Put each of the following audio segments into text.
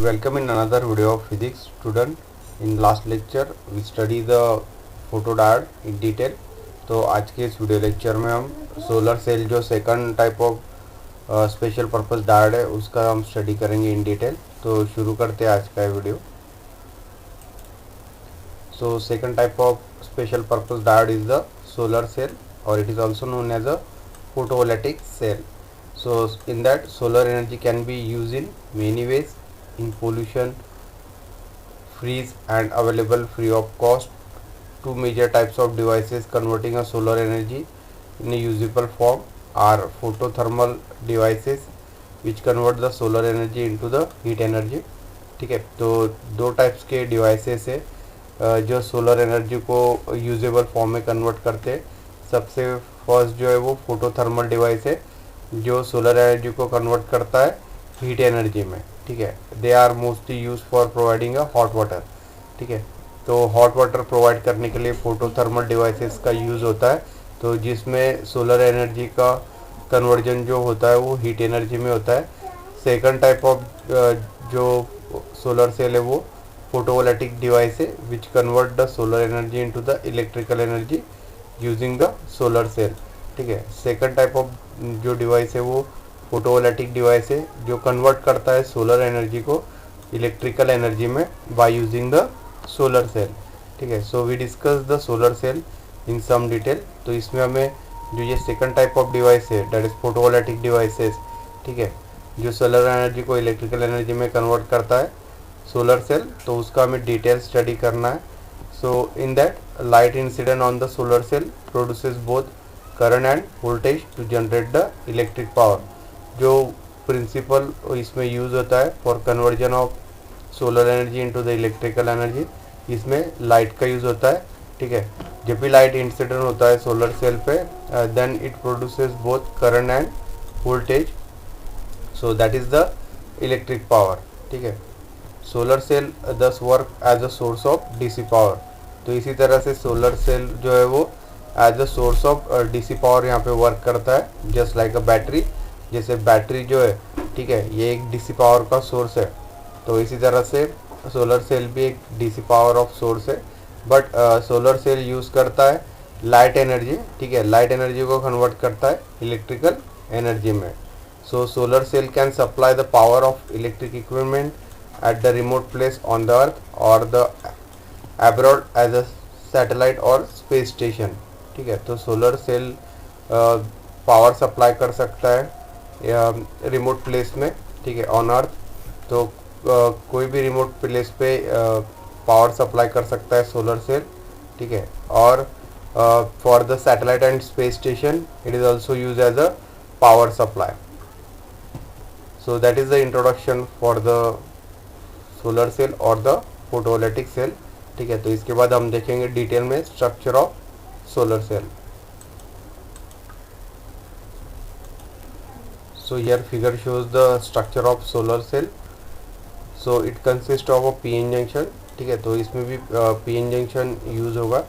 Welcome in another video of physics student. In last lecture we study the photodiode in detail. तो आज के इस video lecture में हम सोलर सेल जो second type of special purpose diode है उसका हम स्टडी करेंगे इन डिटेल. तो शुरू करते हैं आज का video. So second type of special purpose diode is the solar cell, or it is also known as a photovoltaic cell. So in that solar energy can be used in many ways, in pollution, freeze and available free of cost. Two major types of devices converting a solar energy in a usable form are photothermal devices which convert the solar energy into the heat energy. ठीक है, तो दो types के devices है जो solar energy को usable form में convert करते हैं. सबसे फर्स्ट जो है वो फोटोथर्मल डिवाइस है जो सोलर एनर्जी को कन्वर्ट करता है हीट एनर्जी में. ठीक है, they are mostly use for providing a hot water. ठीक है, तो हॉट वाटर प्रोवाइड करने के लिए फोटोथर्मल डिवाइसेस का यूज़ होता है. तो जिसमें सोलर एनर्जी का कन्वर्जन जो होता है वो हीट एनर्जी में होता है. सेकंड टाइप ऑफ जो सोलर सेल है वो photovoltaic device है which convert the solar energy into the electrical energy using the solar cell. ठीक है, सेकंड टाइप ऑफ जो डिवाइस है वो फोटोवोल्टिक डिवाइस है जो कन्वर्ट करता है सोलर एनर्जी को इलेक्ट्रिकल एनर्जी में by using the solar cell. ठीक है, so we discuss the solar cell in some detail. तो इसमें हमें जो ये सेकंड टाइप ऑफ डिवाइस है दैट इज फोटोवोल्टिक डिवाइसेस. ठीक है, जो सोलर एनर्जी को इलेक्ट्रिकल एनर्जी में कन्वर्ट करता है सोलर सेल, तो उसका हमें डिटेल स्टडी करना है. So in that light incident on the solar cell produces both current and voltage to generate the electric power. जो प्रिंसिपल इसमें यूज़ होता है for conversion of solar energy into the electrical energy, इसमें light का use होता है. ठीक है, जब भी लाइट इंसिडेंट होता है सोलर सेल पे then it produces both current and voltage, so that is the electric power. ठीक है, solar cell thus work as a source of DC power. तो इसी तरह से सोलर सेल जो है वो as a source of DC power यहाँ पे वर्क करता है जस्ट लाइक अ बैटरी. जैसे बैटरी जो है, ठीक है, ये एक डीसी पावर का सोर्स है. तो इसी तरह से सोलर सेल भी एक डीसी पावर ऑफ सोर्स है. बट सोलर सेल यूज़ करता है लाइट एनर्जी. ठीक है, लाइट एनर्जी को कन्वर्ट करता है इलेक्ट्रिकल एनर्जी में. So solar cell can supply the power of electric equipment at the remote place on the earth or the abroad as a satellite or space station. ठीक है, तो solar cell power supply कर सकता है remote place में. ठीक है, on earth. तो कोई भी रिमोट प्लेस पे पावर सप्लाई कर सकता है सोलर सेल. ठीक है, और for the satellite and space station it is also use as a power supply. So that is the introduction for the solar cell और द फोटोवोल्टिक सेल. ठीक है, तो इसके बाद हम देखेंगे डिटेल में structure of solar cell. So here figure shows the structure of solar cell. So it consist of a PN junction. ठीक है, तो इसमें भी पीएन जंक्शन यूज होगा.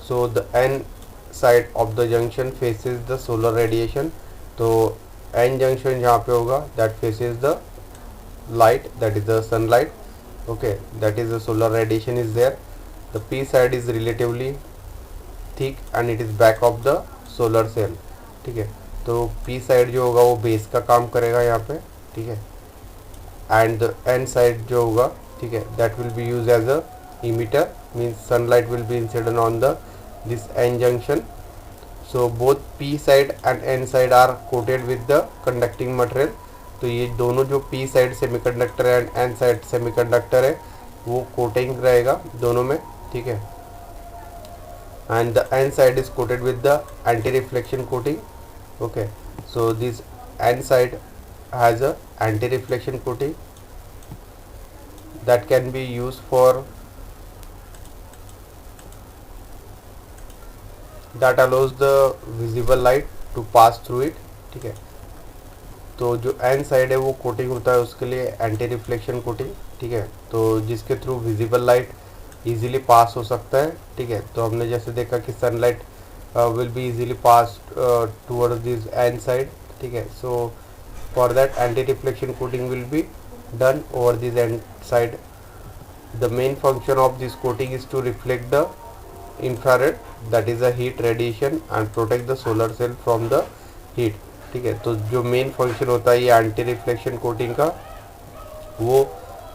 So the N side of the junction faces the solar radiation. तो N junction जहाँ पे होगा that faces the light, that is the sunlight. Okay, that is the solar radiation is there. The p side is relatively thick and it is back of the solar cell. ठीक है, तो p side जो होगा वो base का काम करेगा यहाँ पे. ठीक है, and the n side जो होगा, ठीक है, that will be used as a emitter, means sunlight will be incident on the this n junction. So both p side and n side are coated with the conducting material. तो ये दोनों जो P side semiconductor and N side semiconductor है वो coating रहेगा दोनों में. ठीक है, and the N side is coated with the anti reflection coating. Okay, so this N side has a anti reflection coating that can be use for that allows the visible light to pass through it. ठीक है, तो जो N side है वो coating होता है उसके लिए एंटी रिफ्लेक्शन कोटिंग. ठीक है, तो जिसके through visible light easily pass हो सकता है. ठीक है, तो हमने जैसे देखा कि sunlight will be easily pass towards this N side. ठीक है, so for that anti reflection coating will be done over this end side. The main function of this coating is to reflect the infrared, that is a heat radiation, and protect the solar cell from the heat. ठीक है, तो जो main function होता है ये anti reflection coating का, वो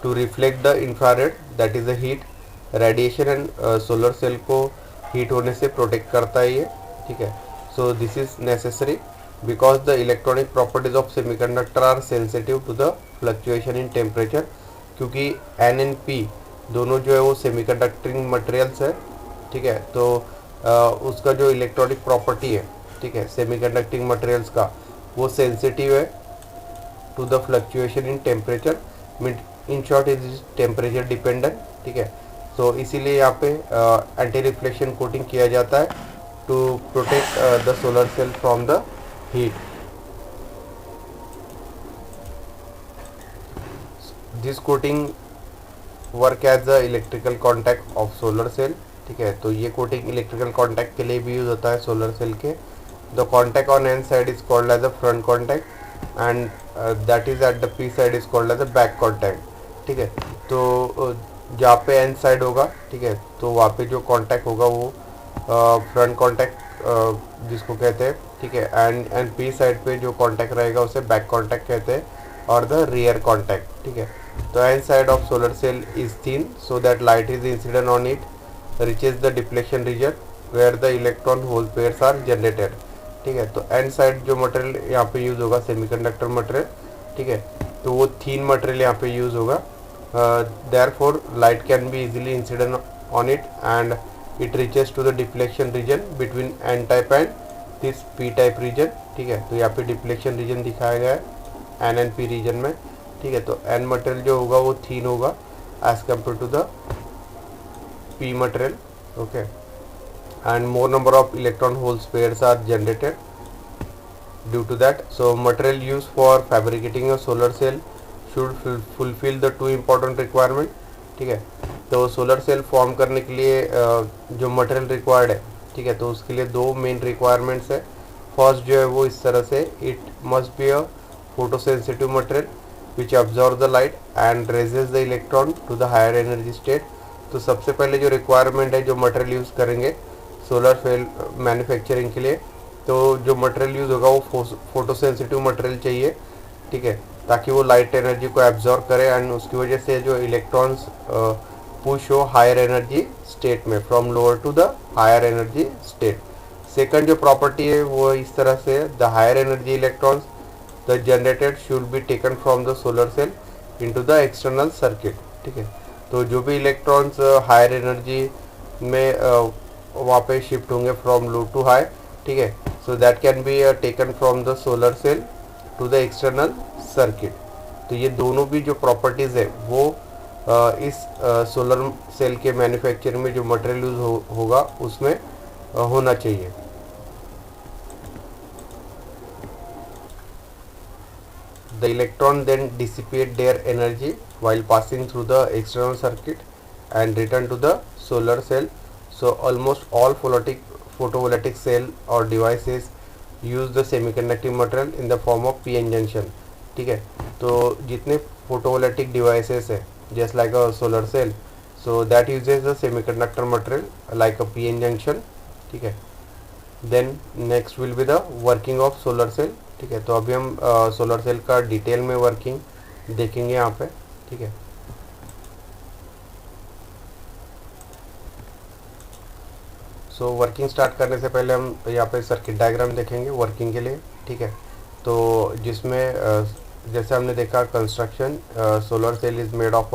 to reflect the infrared that is a heat radiation and solar cell को हीट होने से प्रोटेक्ट करता है ये. ठीक है, so this is necessary because the electronic properties of semiconductor are sensitive to the fluctuation in temperature, क्योंकि N and P दोनों जो है वो सेमीकंडक्टिंग मटेरियल्स है. ठीक है, तो उसका जो इलेक्ट्रॉनिक प्रॉपर्टी है, ठीक है, सेमीकंडक्टिंग मटेरियल्स का, वो सेंसिटिव है to the fluctuation in temperature. In short is temperature dependent. ठीक है, तो इसीलिए यहाँ पे एंटी रिफ्लेक्शन कोटिंग किया जाता है to protect the solar cell from the heat. This coating work as the electrical contact of solar cell. ठीक है, तो ये कोटिंग इलेक्ट्रिकल कॉन्टैक्ट के लिए भी यूज़ होता है सोलर सेल के. The contact on N side is called as a front contact and that is at the P side is called as a back contact. ठीक है, तो जहाँ पे एन साइड होगा, ठीक है, तो वहाँ पे जो कॉन्टैक्ट होगा वो फ्रंट कॉन्टैक्ट जिसको कहते हैं. ठीक है, एंड पी साइड पे जो कॉन्टैक्ट रहेगा उसे बैक कॉन्टैक्ट कहते हैं, और द रियर कॉन्टैक्ट. ठीक है, तो N side of solar cell is thin so that light is incident on it reaches the deflection region where the electron hole pairs are generated. ठीक है, तो एन साइड जो मटेरियल यहाँ पे use होगा सेमीकंडक्टर मटेरियल. ठीक है, तो वो थीन मटेरियल यहाँ पे यूज़ होगा. Therefore light can be easily incident on it and it reaches to the deflection region between N type and this P type region. ठीक है, तो यहाँ पे डिफ्लेक्शन रीजन दिखाया गया है एन एंड पी रीजन में. ठीक है, तो एन मटेरियल जो होगा वो थीन होगा as compare to the P material. Okay, and more number of electron hole pairs are generated due to that. So material used for fabricating a solar cell should fulfill the two important requirement. ठीक है, तो solar cell form करने के लिए जो material required है, ठीक है, तो उसके लिए दो मेन रिक्वायरमेंट्स है. फर्स्ट जो है वो इस तरह से, it must be a photosensitive material which absorb the light and raises the electron to the higher energy state. तो सबसे पहले जो रिक्वायरमेंट है, जो मटेरियल यूज़ करेंगे सोलर सेल मैन्युफैक्चरिंग के लिए, तो जो मटेरियल यूज़ होगा वो फोटोसेंसिटिव मटेरियल चाहिए. ठीक है, ताकि वो लाइट एनर्जी को एब्जॉर्ब करे एंड उसकी वजह से जो इलेक्ट्रॉन्स पुश हो हायर एनर्जी स्टेट में, from lower to the higher energy state. Second जो प्रॉपर्टी है वो इस तरह से, the higher energy electrons the generated should be taken from the solar cell into the external circuit. ठीक है, तो जो भी इलेक्ट्रॉन्स हायर एनर्जी में वहाँ पे शिफ्ट होंगे फ्रॉम लो टू हाई. ठीक है, so that can be taken from the solar cell to the external circuit. तो ये दोनों भी जो प्रॉपर्टीज़ है वो इस सोलर सेल के मैन्युफैक्चरिंग में जो मटेरियल यूज होगा उसमें होना चाहिए. The electron then dissipate their energy while passing through the external circuit and return to the solar cell. So almost all photovoltaic cell or devices use the semiconducting material in the form of p-n junction. ठीक है, तो जितने photovoltaic devices है just like a solar cell, so that uses the semiconductor material like a p-n junction. ठीक है, then next will be the working of solar cell. ठीक है, तो अभी हम सोलर सेल का डिटेल में वर्किंग देखेंगे यहाँ पे. ठीक है, सो वर्किंग स्टार्ट करने से पहले हम यहाँ पे सर्किट डायग्राम देखेंगे वर्किंग के लिए. ठीक है, तो जिसमें जैसे हमने देखा construction, solar cell is made of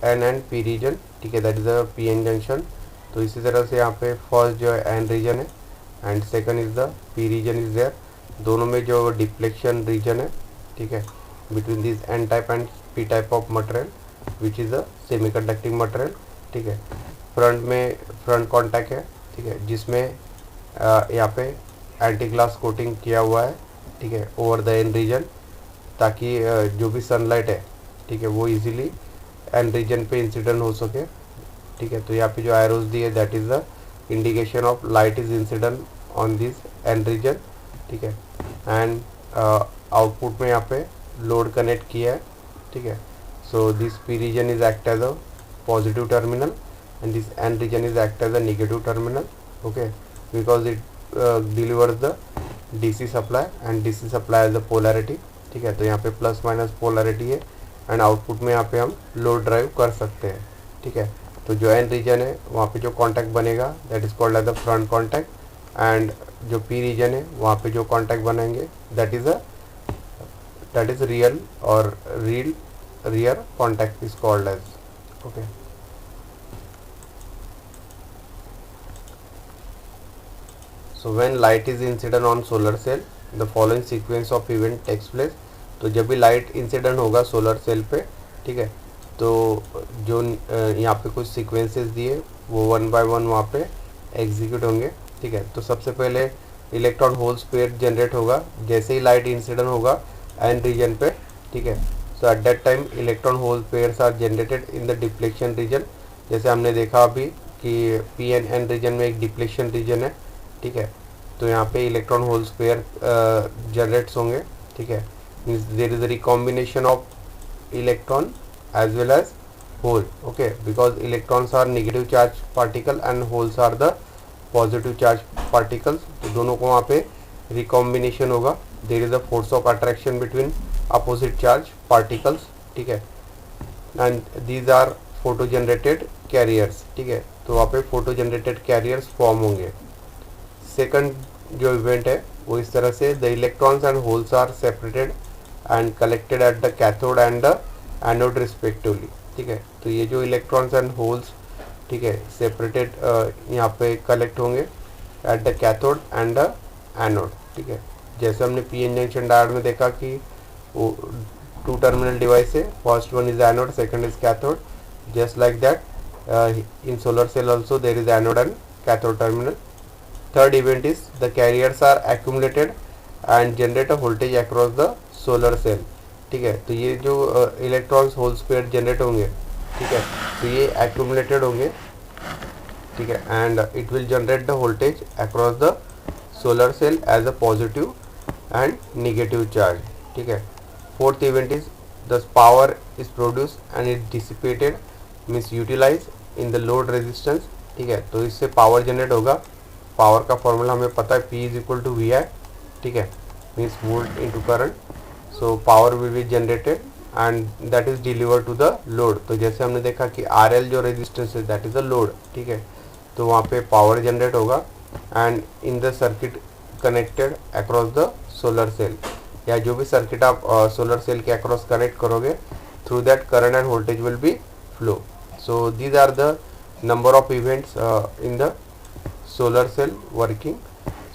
N and P region. ठीक है, that is a P N junction. तो इसी तरह से यहाँ पे फर्स्ट जो है एन रीजन है and second is the P region is there. दोनों में जो डिफ्लेक्शन रीजन है, ठीक है, between this N type and P type of material which is a semiconducting material. ठीक है, फ्रंट में फ्रंट कॉन्टैक्ट है. ठीक है, जिसमें यहाँ पे एंटी ग्लास कोटिंग किया हुआ है. ठीक है, ओवर द एन रीजन, ताकि जो भी सनलाइट है, ठीक है, वो इजीली एन रीजन पे इंसिडेंट हो सके. ठीक है, तो यहाँ पे जो एरोज दी है that is the indication of light is incident on this N region. ठीक है, एंड आउटपुट में यहाँ पे लोड कनेक्ट किया है. ठीक है, So this P region is act as a positive terminal and this N region is act as a negative terminal. Okay, because it delivers the DC supply and DC supply as a polarity. ठीक है, तो यहाँ पे plus minus polarity है and output में यहाँ पे हम लोड ड्राइव कर सकते हैं. ठीक है, तो जो एन रीजन है वहाँ पे जो कांटेक्ट बनेगा that is called as the front contact and जो पी रीजन है वहाँ पे जो कांटेक्ट बनेंगे दैट इज़ रियल और rear contact is called as. Okay, so when light is incident on solar cell the following sequence of event takes place. तो जब भी लाइट इंसिडेंट होगा सोलर सेल पे, ठीक है, तो जो यहाँ पे कुछ सीक्वेंसेस दिए वो वन बाय वन वहाँ पे एग्जीक्यूट होंगे. ठीक है, तो सबसे पहले इलेक्ट्रॉन होल्स पेयर जनरेट होगा जैसे ही लाइट इंसिडेंट होगा एन रीजन पे. ठीक है, so at that time electron hole pairs are generated in the depletion region. जैसे हमने देखा अभी कि पी एन एन रीजन में एक डिप्लेक्शन रीजन है. ठीक है, तो यहाँ पे इलेक्ट्रॉन होल्स पेयर जनरेट्स होंगे. ठीक है, means there is a recombination of electron as well as hole. Okay, because electrons are negative charge particle and holes are the positive charge particles. तो दोनों को वहाँ पे रिकॉम्बिनेशन होगा. There is a force of attraction between opposite charge particles. ठीक है, and these are photo generated carriers. ठीक है, तो वहाँ पे फोटो जनरेटेड कैरियर्स फॉर्म होंगे. सेकंड जो इवेंट है वो इस तरह से the electrons and holes are separated and collected at the cathode and the anode respectively. ठीक है, तो ये जो इलेक्ट्रॉन्स एंड होल्स, ठीक है, सेपरेटेड यहाँ पे कलेक्ट होंगे eight the cathode and the anode. ठीक है, जैसे हमने पी एन जंक्शन डायोड में देखा कि वो 2 टर्मिनल डिवाइस है, first one is anode, second is cathode. Just like that in solar cell also there is anode and cathode terminal. Third event is the carriers are accumulated and generate a voltage across the solar cell. ठीक है, तो ये जो electrons holes pair generate होंगे, ठीक है, तो ये accumulated होंगे. ठीक है, and it will generate the voltage across the solar cell as a positive and negative charge. ठीक है, fourth event is the power is produce and it dissipated means utilize in the load resistance. ठीक है, तो इससे power generate होगा. Power का formula हमें पता है, P is equal to V I. ठीक है, means volt into current. So power will be generated and that is deliver to the load. तो जैसे हमने देखा कि RL जो रेजिस्टेंस है दैट इज द लोड. ठीक है, तो वहाँ पे पावर जनरेट होगा and in the circuit connected across the solar cell, या जो भी सर्किट आप सोलर सेल के अक्रॉस कनेक्ट करोगे through that current and voltage will be flow. So these are the number of events in the solar cell working.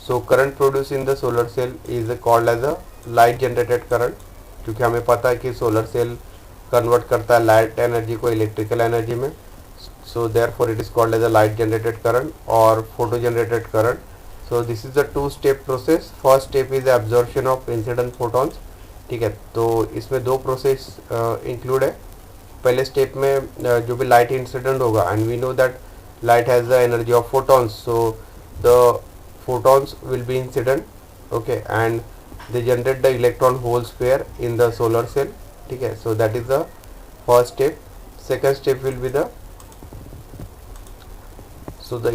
So current produced in the solar cell is called as a light generated current, क्योंकि हमें पता है कि solar cell convert करता है light energy को electrical energy में. So therefore it is called as a light generated current और photo generated current. So this is the 2 step process. First step is absorption of incident photons. ठीक है, तो इसमें 2 process include है. पहले step में जो भी लाइट इंसिडेंट होगा and we know that light has the energy of photons, so the photons will be incident. Okay, and they generate the electron holes pair in the solar cell. ठीक है, so that is the first step. Second step will be the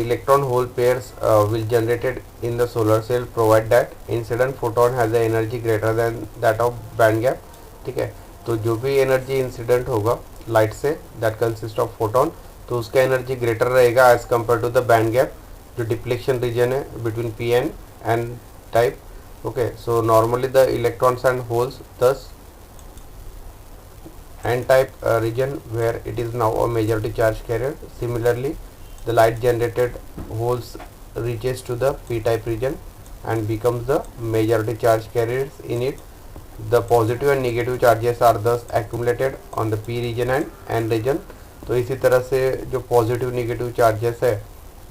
electron hole pairs will generated in the solar cell provide that incident photon has the energy greater than that of band gap. ठीक है, तो जो भी energy incident होगा light से that consist of photon, तो उसका energy greater रहेगा as compare to the band gap जो डिप्लेक्शन रीजन है between P N type. Okay, so normally the electrons and holes thus N type region where it is now a majority charge carrier. Similarly, the light generated holes reaches to the p-type region and becomes the majority charge carriers in it. The positive and negative charges are thus accumulated on the p region and n region. तो इसी तरह से जो positive negative charges है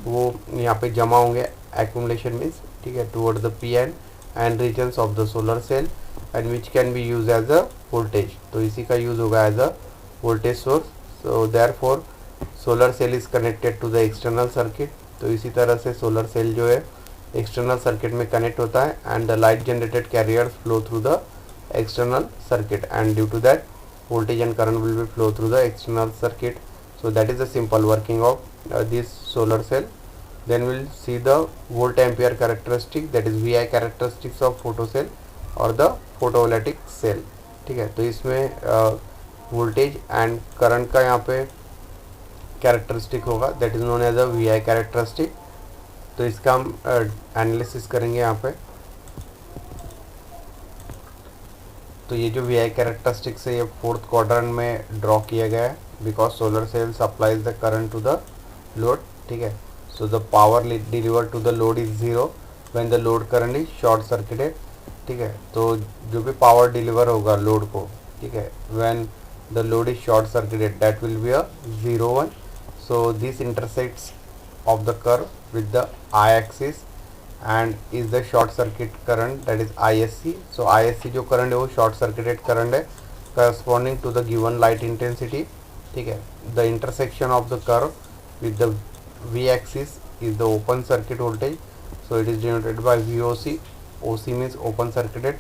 वो यहाँ पे जमा होंगे, accumulation means, ठीक है, towards the p and n regions of the solar cell and which can be used as a voltage. तो इसी का यूज़ होगा as a voltage source. So therefore solar cell is connected to the external circuit. तो इसी तरह से solar cell जो है एक्सटर्नल सर्किट में कनेक्ट होता है and the light generated carriers flow through the external circuit and due to that voltage and current will be flow through the external circuit. So that is the simple working of this solar cell. Then we'll see the volt ampere characteristic, that is VI characteristics of photo cell और the photovoltaic cell. ठीक है, तो इसमें voltage and current का यहाँ पे characteristic होगा, that is known as a V I characteristic. तो इसका हम एनालिसिस करेंगे यहाँ पे. तो ये जो वी आई कैरेक्टरिस्टिक्स है ये फोर्थ क्वाड्रेंट में ड्रॉ किया गया है, because solar cell supplies the current to the load. ठीक है, so the power delivered to the load is zero when the load current is short circuited. ठीक है, तो जो भी पावर डिलीवर होगा लोड को, ठीक है, when the load is short circuited that will be a 0 1. So this intersects of the curve with the I axis and is the short circuit current, that is ISC. So ISC जो current है वो short circuited current है corresponding to the given light intensity. ठीक है, the intersection of the curve with the V axis is the open circuit voltage, so it is denoted by VOC. OC means open circuited,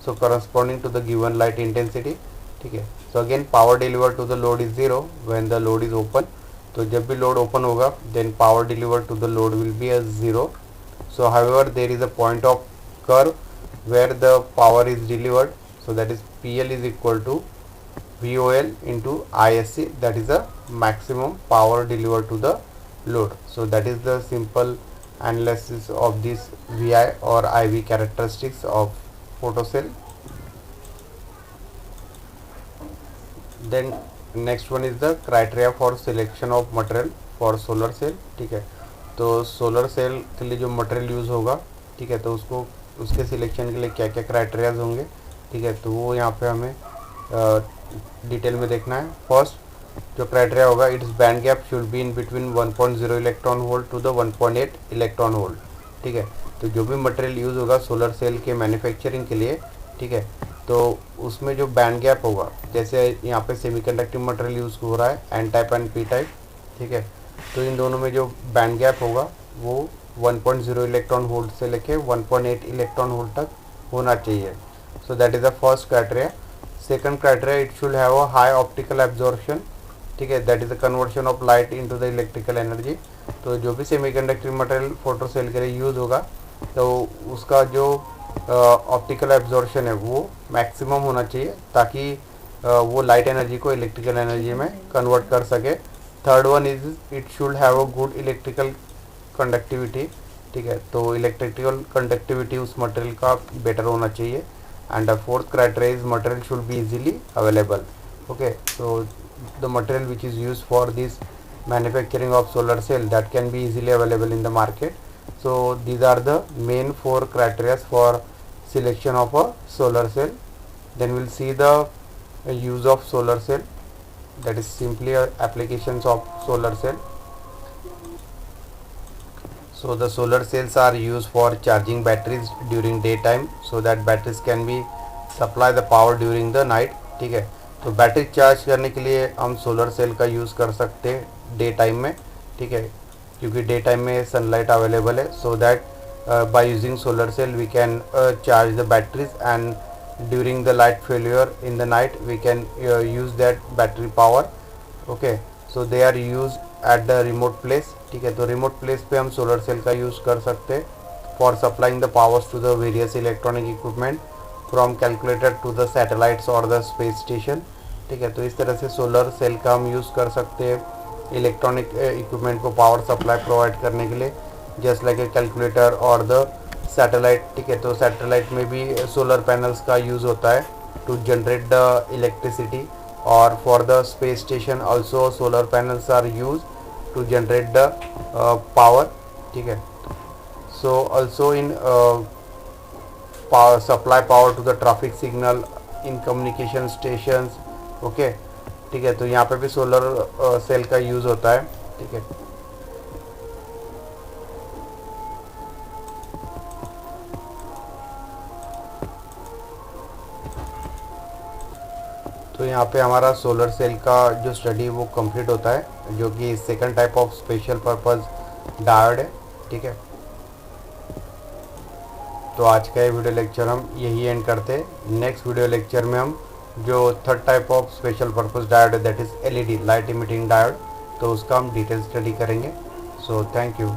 so corresponding to the given light intensity. ठीक है, so again power delivered to the load is 0 when the load is open. तो जब भी load open होगा then power delivered to the load will be a 0. So however there is a point of curve where the power is delivered, so that is PL is equal to VOL into ISC, that is the maximum power delivered to the load. So that is the simple analysis of this VI or IV characteristics of photocell. Then next one is the criteria for selection of material for solar cell. ठीक है, तो solar cell के लिए जो material use होगा, ठीक है, तो उसको उसके सिलेक्शन के लिए क्या क्या क्राइटेरियाज होंगे. ठीक है, तो वो यहाँ पे हमें डिटेल में देखना है. फर्स्ट जो क्राइटेरिया होगा, it's band gap should be in between 1.0 electron volt to the 1.8 electron volt. ठीक है, तो जो भी मटेरियल यूज़ होगा सोलर सेल के मैन्युफैक्चरिंग के लिए, ठीक है, तो उसमें जो बैंड गैप होगा, जैसे यहाँ पे सेमीकंडक्टिव मटेरियल यूज़ हो रहा है N type and P type. ठीक है, तो इन दोनों में जो बैंड गैप होगा वो 1.0 इलेक्ट्रॉन वोल्ट से लेके 1.8 इलेक्ट्रॉन वोल्ट तक होना चाहिए. सो that is the first criteria. Second criteria, it should have a high optical absorption. ठीक है, that is the conversion of light into the electrical energy. तो जो भी सेमीकंडक्टिव मटेरियल फोटो सेल के लिए यूज़ होगा तो उसका जो ऑप्टिकल एब्जॉर्प्शन है वो मैक्सिमम होना चाहिए, ताकि वो लाइट एनर्जी को इलेक्ट्रिकल एनर्जी में कन्वर्ट कर सके. Third one is it should have a good electrical conductivity. ठीक है, तो इलेक्ट्रिकल कंडक्टिविटी उस मटेरियल का बेटर होना चाहिए. And the fourth criteria is material should be easily available. Okay, so the material which is used for this manufacturing of solar cell that can be easily available in the market. So these are the main 4 criteria for selection of a solar cell. Then we'll see the use of solar cell, that is simply applications of solar cell. So the solar cells are used for charging batteries during daytime so that batteries can be supply the power during the night. ठीक है, तो battery charge करने के लिए हम solar cell का use कर सकते हैं डे टाइम में. ठीक है, क्योंकि डे टाइम में सनलाइट अवेलेबल है. So that by using solar cell we can charge the batteries and during the light failure in the night we can use that battery power. Okay, so they are use at the remote place. ठीक है, तो remote place पे हम solar cell का use कर सकते हैं for supplying the powers to the various electronic equipment from calculator to the satellites और द स्पेस स्टेशन. ठीक है, तो इस तरह से सोलर सेल का हम यूज़ कर सकते हैं इलेक्ट्रॉनिक इक्विपमेंट को पावर सप्लाई प्रोवाइड करने के लिए, जस्ट लाइक ए कैलकुलेटर और द सैटेलाइट. ठीक है, तो सैटेलाइट में भी सोलर पैनल्स का यूज़ होता है टू जनरेट द इलेक्ट्रिसिटी, और for the space station also solar panels are use to generate the power. ठीक है, so also in supply power to the traffic signal in communication stations. Okay, ठीक है, तो यहाँ पे भी सोलर सेल का यूज़ होता है. ठीक है, तो यहाँ पे हमारा सोलर सेल का जो स्टडी वो कंप्लीट होता है, जो कि second type of special purpose diode है. ठीक है, तो आज का ये वीडियो लेक्चर हम यही एंड करते हैं. नेक्स्ट वीडियो लेक्चर में हम जो third type of special purpose diode है that is LED light emitting diode, तो उसका हम डिटेल स्टडी करेंगे। So thank you.